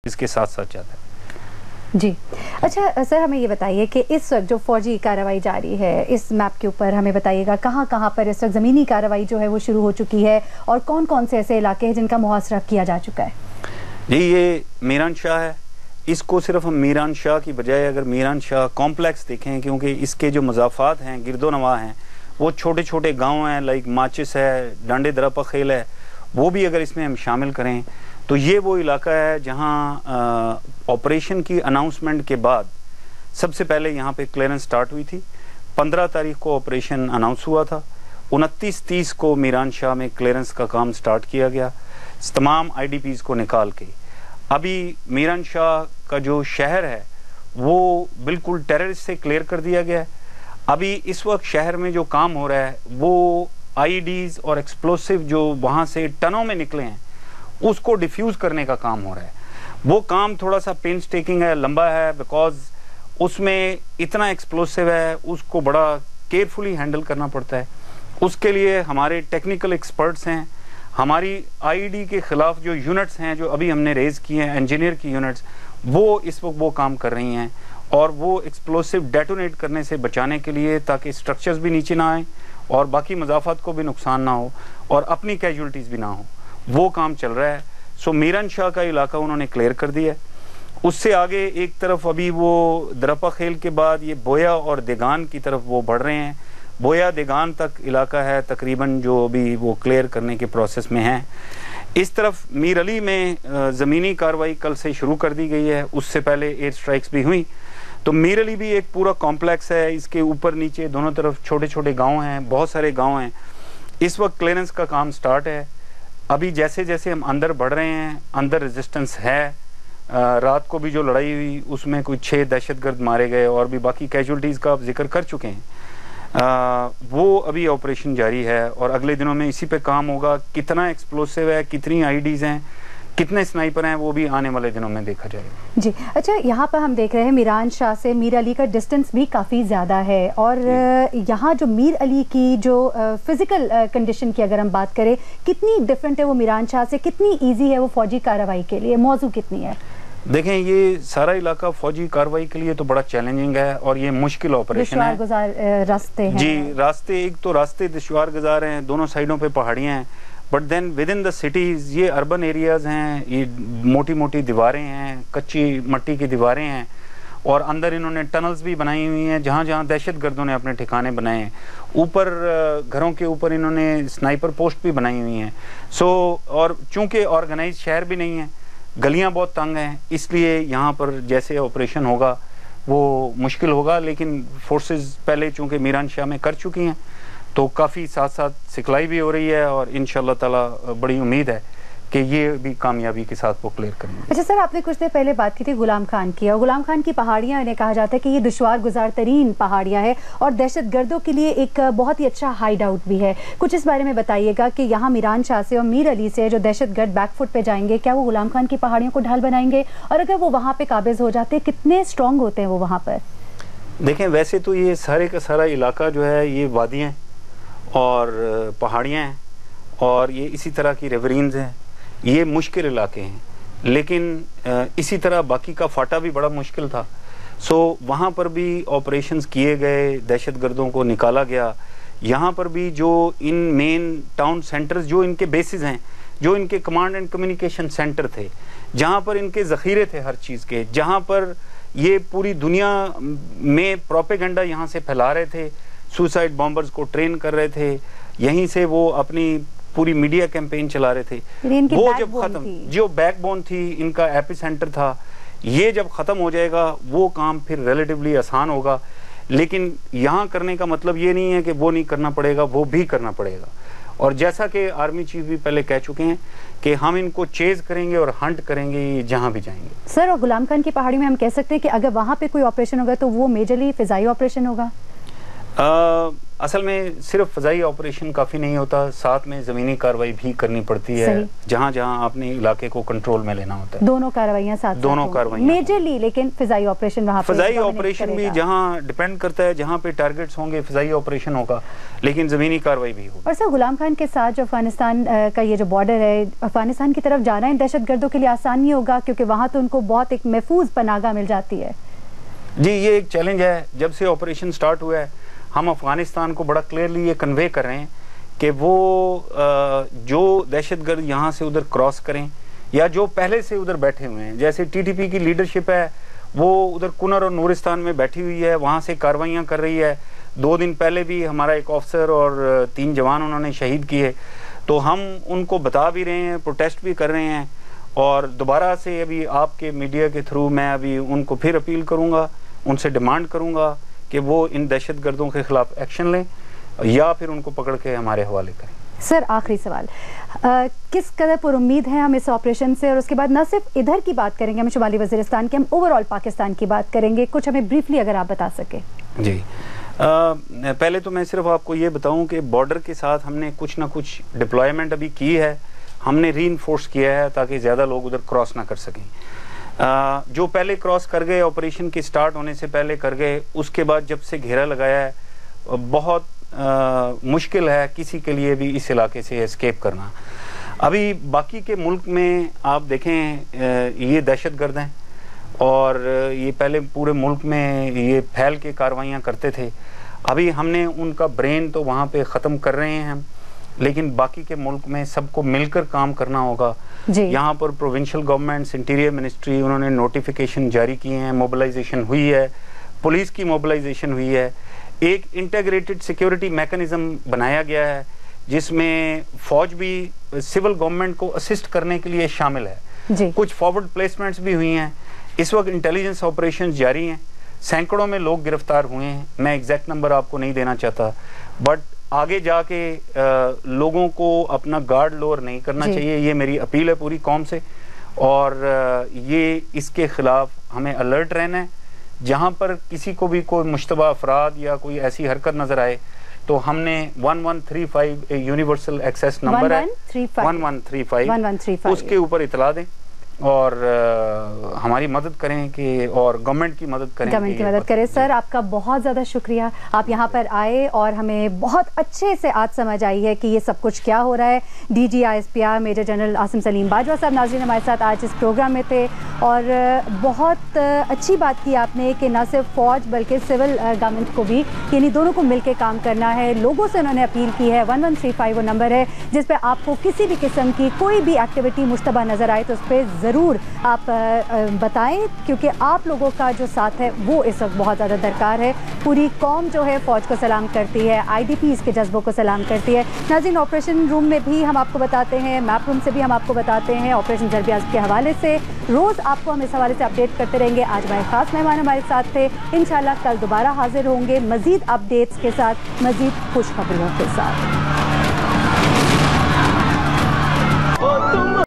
اس کے ساتھ ساتھ جاتا ہے. جی اچھا سر، ہمیں یہ بتائیے کہ اس وقت جو فوجی کارروائی جاری ہے اس میپ کے اوپر ہمیں بتائیے گا کہاں کہاں پر اس وقت زمینی کارروائی جو ہے وہ شروع ہو چکی ہے اور کون کون سے ایسے علاقے ہیں جن کا محاصرہ کیا جا چکا ہے؟ جی یہ میران شاہ ہے. اس کو صرف ہم میران شاہ کی بجائے اگر میران شاہ کمپلیکس دیکھیں، کیونکہ اس کے جو مضافات ہیں گرد و نواح ہیں وہ چھوٹے چھوٹے گاؤں ہیں، لائک ماچس ہے، ڈانڈے درپا خیل ہے، وہ بھی اگر اس میں ہم شامل کریں تو یہ وہ علاقہ ہے جہاں آپریشن کی اناؤنسمنٹ کے بعد سب سے پہلے یہاں پہ کلیئرنس سٹارٹ ہوئی تھی. 15 تاریخ کو آپریشن اناؤنس ہوا تھا. 29-30 کو میران شاہ میں کلیئرنس کا کام سٹارٹ کیا گیا تمام آئی ڈی پیز کو نکال کے. ابھی میران شاہ کا جو شہر ہے وہ بالکل ٹیررسٹ سے کلیئر کر دیا گیا ہے. ابھی اس وقت شہر میں جو کام ہو رہا ہے وہ آئی ڈیز اور ایکسپلوسیو جو وہاں سے ٹنوں میں نکلے ہیں اس کو ڈیفیوز کرنے کا کام ہو رہا ہے. وہ کام تھوڑا سا پین سٹیکنگ ہے، لمبا ہے، بیکاز اس میں اتنا ایکسپلوسیو ہے، اس کو بڑا کیئرفلی ہینڈل کرنا پڑتا ہے. اس کے لیے ہمارے ٹیکنیکل ایکسپرٹس ہیں. ہماری آئی ڈی کے خلاف جو یونٹس ہیں جو ابھی ہم نے ریز کیے ہیں، انجینئر کی یونٹس، وہ اس وقت وہ کام کر رہی ہیں اور وہ ایکسپلوسیو ڈیٹونیٹ کرنے سے بچانے کے لیے تاکہ اسٹرکچرز بھی نیچے نہ آئیں اور باقی مضافات کو بھی نقصان نہ ہو اور اپنی کیجولٹیز بھی نہ ہوں، وہ کام چل رہا ہے. سو میران شاہ کا علاقہ انہوں نے کلیئر کر دیا ہے. اس سے آگے ایک طرف ابھی وہ درپا خیل کے بعد یہ بویا اور دیگان کی طرف وہ بڑھ رہے ہیں. بویا دیگان تک علاقہ ہے تقریباً جو ابھی وہ کلیئر کرنے کے پروسیس میں ہیں. اس طرف میر علی میں زمینی کارروائی کل سے شروع کر دی گئی ہے، اس سے پہلے ایئر سٹرائکس بھی ہوئیں. تو میر علی بھی ایک پورا کمپلیکس ہے، اس کے اوپر نیچے دونوں طرف چھوٹے چھوٹے گاؤں ہیں، بہت سارے گاؤں ہیں. اس وقت کلیئرنس کا کام سٹارٹ ہے. ابھی جیسے جیسے ہم اندر بڑھ رہے ہیں اندر ریزسٹنس ہے. رات کو بھی جو لڑائی ہوئی اس میں کوئی 6 دہشت گرد مارے گئے اور بھی باقی کیجولٹیز کا آپ ذکر کر چکے ہیں. وہ ابھی آپریشن جاری ہے اور اگلے دنوں میں اسی پہ کام ہوگا. کتنا ایکسپلوسیو ہے، کتنی آئی ڈیز ہیں، کتنے سنائپر ہیں، وہ بھی آنے والے دنوں میں دیکھا جائے گا. جی اچھا، یہاں پر ہم دیکھ رہے ہیں میران شاہ سے میر علی کا ڈسٹنس بھی کافی زیادہ ہے اور یہاں جو میر علی کی جو فزیکل کنڈیشن کی اگر ہم بات کریں کتنی ڈفرینٹ ہے وہ میران شاہ سے، کتنی ایزی ہے وہ فوجی کارروائی کے لیے، موضوع کتنی ہے؟ دیکھیں یہ سارا علاقہ فوجی کارروائی کے لیے تو بڑا چیلنجنگ ہے اور یہ مشکل آپریشن ہے. دشوار گزار راستے ہیں. جی راستے، ایک تو راستے دشوار گزار ہیں، دونوں سائڈوں پہ پہاڑیاں ہیں، but then with in the cities یہ اربن ایریاز ہیں، یہ موٹی موٹی دیواریں ہیں، کچی مٹی کی دیواریں ہیں اور اندر انہوں نے ٹنلز بھی بنائی ہوئی ہیں جہاں جہاں دہشت گردوں نے اپنے ٹھکانے بنائے ہیں. اوپر گھروں کے اوپر انہوں نے سنائپر پوسٹ بھی بنائی ہوئی ہیں. اور چونکہ آرگنائز شہر بھی نہیں ہے، گلیاں بہت تنگ ہیں، اس لیے یہاں پر جیسے آپریشن ہوگا وہ مشکل ہوگا. لیکن فورسز پہلے چونکہ میران شاہ میں کر چکی ہیں تو کافی ساتھ ساتھ سکھلائی بھی ہو رہی ہے اور انشاءاللہ تعالی بڑی امید ہے کہ یہ بھی کامیابی کے ساتھ وہ کلیئر کریں گے. اچھا سر، آپ نے کچھ دیر پہلے بات کی تھی غلام خان کی، اور غلام خان کی پہاڑیاں انہیں کہا جاتا ہے کہ یہ دشوار گزار ترین پہاڑیاں ہیں اور دہشت گردوں کے لیے ایک بہت ہی اچھا ہائیڈ آؤٹ بھی ہے. کچھ اس بارے میں بتائیے گا کہ یہاں میران شاہ سے اور میر علی سے جو دہشت گرد بیک فٹ پہ جائیں گے کیا وہ غلام خان کی پہاڑیوں کو ڈھال بنائیں گے، اور اگر وہ وہاں پہ قابض ہو جاتے کتنے اسٹرانگ ہوتے ہیں وہ وہاں پر؟ دیکھیں ویسے تو یہ سارے کا سارا علاقہ جو ہے یہ وادیاں اور پہاڑیاں ہیں اور یہ اسی طرح کی ریورینز ہیں، یہ مشکل علاقے ہیں. لیکن اسی طرح باقی کا فاٹا بھی بڑا مشکل تھا. سو وہاں پر بھی آپریشنز کیے گئے، دہشت گردوں کو نکالا گیا. یہاں پر بھی جو ان مین ٹاؤن سینٹرز جو ان کے بیسز ہیں، جو ان کے کمانڈ اینڈ کمیونیکیشن سینٹر تھے، جہاں پر ان کے ذخیرے تھے ہر چیز کے، جہاں پر یہ پوری دنیا میں پروپیگنڈا یہاں سے پھیلا رہے تھے، سوسائڈ بامبرز کو ٹرین کر رہے تھے، یہیں سے وہ اپنی پوری میڈیا کیمپین چلا رہے تھے. وہ جب ختم، جو بیک بون تھی ان کا ایپی سینٹر تھا، یہ جب ختم ہو جائے گا وہ کام پھر ریلیٹیولی آسان ہوگا. لیکن یہاں کرنے کا مطلب یہ نہیں ہے کہ وہ نہیں کرنا پڑے گا، وہ بھی کرنا پڑے گا. اور جیسا کہ آرمی چیف بھی پہلے کہہ چکے ہیں کہ ہم ان کو چیز کریں گے اور ہنٹ کریں گے جہاں بھی جائیں گے. سر، اور غلام خان کی پہاڑی میں ہم کہہ سکتے ہیں کہ اگر وہاں پہ کوئی آپریشن ہوگا تو وہ میجرلی فضائی آپریشن ہوگا؟ اصل میں صرف فضائی آپریشن کافی نہیں ہوتا، ساتھ میں زمینی کارروائی بھی کرنی پڑتی ہے، جہاں جہاں آپ نے علاقے کو کنٹرول میں لینا ہوتا ہے. دونوں کارروائیاں ساتھ دونوں کارروائیاں میجرلی، لیکن فضائی آپریشن وہاں پہ فضائی آپریشن بھی جہاں ڈیپینڈ کرتا ہے، جہاں پہ ٹارگٹس ہوں گے فضائی آپریشن ہوگا، لیکن زمینی کارروائی بھی ہوگی. اور سر غلام خان کے ساتھ جو افغانستان کا یہ جو بارڈر ہے، افغانستان کی طرف جانا ان دہشت گردوں کے لیے آسان نہیں ہوگا، کیونکہ وہاں تو ان کو بہت ایک محفوظ پناہگاہ مل جاتی ہے. جی یہ ایک چیلنج ہے. جب سے آپریشن سٹارٹ ہوا ہے ہم افغانستان کو بڑا کلیئرلی یہ کنوے کر رہے ہیں کہ وہ جو دہشت گرد یہاں سے ادھر کراس کریں یا جو پہلے سے ادھر بیٹھے ہوئے ہیں، جیسے ٹی ٹی پی کی لیڈرشپ ہے وہ ادھر کنر اور نورستان میں بیٹھی ہوئی ہے، وہاں سے کاروائیاں کر رہی ہے. 2 دن پہلے بھی ہمارا ایک آفسر اور 3 جوان انہوں نے شہید کیے. تو ہم ان کو بتا بھی رہے ہیں، پروٹیسٹ بھی کر رہے ہیں، اور دوبارہ سے ابھی آپ کے میڈیا کے تھرو میں ابھی ان کو پھر اپیل کروں گا، ان سے ڈیمانڈ کروں گا کہ وہ ان دہشت گردوں کے خلاف ایکشن لیں یا پھر ان کو پکڑ کے ہمارے حوالے کریں. سر آخری سوال، کس قدر پر امید ہیں ہم اس آپریشن سے؟ اور اس کے بعد نہ صرف ادھر کی بات کریں گے ہم شمالی وزیرستان کی، ہم اوور آل پاکستان کی بات کریں گے، کچھ ہمیں بریفلی اگر آپ بتا سکیں. جی پہلے تو میں صرف آپ کو یہ بتاؤں کہ بارڈر کے ساتھ ہم نے کچھ نہ کچھ ڈپلائمنٹ ابھی کی ہے، ہم نے ری انفورس کیا ہے تاکہ زیادہ لوگ ادھر کراس نہ کر سکیں. جو پہلے کراس کر گئے آپریشن کے سٹارٹ ہونے سے پہلے کر گئے، اس کے بعد جب سے گھیرا لگایا ہے بہت مشکل ہے کسی کے لیے بھی اس علاقے سے اسکیپ کرنا. ابھی باقی کے ملک میں آپ دیکھیں یہ دہشت گرد ہیں اور یہ پہلے پورے ملک میں یہ پھیل کے کاروائیاں کرتے تھے. ابھی ہم نے ان کا برین تو وہاں پہ ختم کر رہے ہیں ہم، لیکن باقی کے ملک میں سب کو مل کر کام کرنا ہوگا. یہاں پر پروونشل گورنمنٹس، انٹیریئر منسٹری، انہوں نے نوٹیفیکیشن جاری کیے ہیں، موبلائزیشن ہوئی ہے، پولیس کی موبلائزیشن ہوئی ہے. ایک انٹیگریٹڈ سیکیورٹی میکنزم بنایا گیا ہے جس میں فوج بھی سول گورنمنٹ کو اسسٹ کرنے کے لیے شامل ہے. کچھ فارورڈ پلیسمنٹس بھی ہوئی ہیں. اس وقت انٹیلیجنس آپریشنز جاری ہیں، سینکڑوں میں لوگ گرفتار ہوئے ہیں. میں ایگزیکٹ نمبر آپ کو نہیں دینا چاہتا، بٹ آگے جا کے لوگوں کو اپنا گارڈ لوور نہیں کرنا چاہیے. یہ میری اپیل ہے پوری قوم سے، اور یہ اس کے خلاف ہمیں الرٹ رہنا ہے. جہاں پر کسی کو بھی کوئی مشتبہ افراد یا کوئی ایسی حرکت نظر آئے تو ہم نے 1135 یونیورسل ایکسیس نمبر ہے 1135 اس کے اوپر اطلاع دیں اور ہماری مدد کریں کہ اور گورنمنٹ کی مدد کریں. سر آپ کا بہت زیادہ شکریہ، آپ یہاں پر آئے اور ہمیں بہت اچھے سے آج سمجھ آئی ہے کہ یہ سب کچھ کیا ہو رہا ہے. D G I S P R major general Asim Saleem Bajwa صاحب ناظرین ہمارے ساتھ آج اس پروگرام میں تھے، اور بہت اچھی بات کی آپ نے کہ نہ صرف فوج بلکہ سول گورنمنٹ کو بھی، یعنی دونوں کو مل کے کام کرنا ہے. لوگوں سے انہوں نے اپیل کی ہے. 1135 وہ نمبر ہے جس پہ آپ کو کسی بھی قسم کی کوئی بھی ایکٹیویٹی مشتبہ نظر آئے تو اس پہ ضرور آپ بتائیں، کیونکہ آپ لوگوں کا جو ساتھ ہے وہ اس وقت بہت زیادہ درکار ہے. پوری قوم جو ہے فوج کو سلام کرتی ہے، آئی ڈی پیز کے جذبوں کو سلام کرتی ہے. ناظرین آپریشن روم میں بھی ہم آپ کو بتاتے ہیں، میپ روم سے بھی ہم آپ کو بتاتے ہیں، آپریشن ضرب عضب کے حوالے سے روز آپ کو ہم اس حوالے سے اپڈیٹ کرتے رہیں گے. آج ہمارے خاص مہمان ہمارے ساتھ تھے. انشاءاللہ کل دوبارہ حاضر ہوں گے مزید اپڈیٹس کے ساتھ، مزید خوشخبریوں کے ساتھ.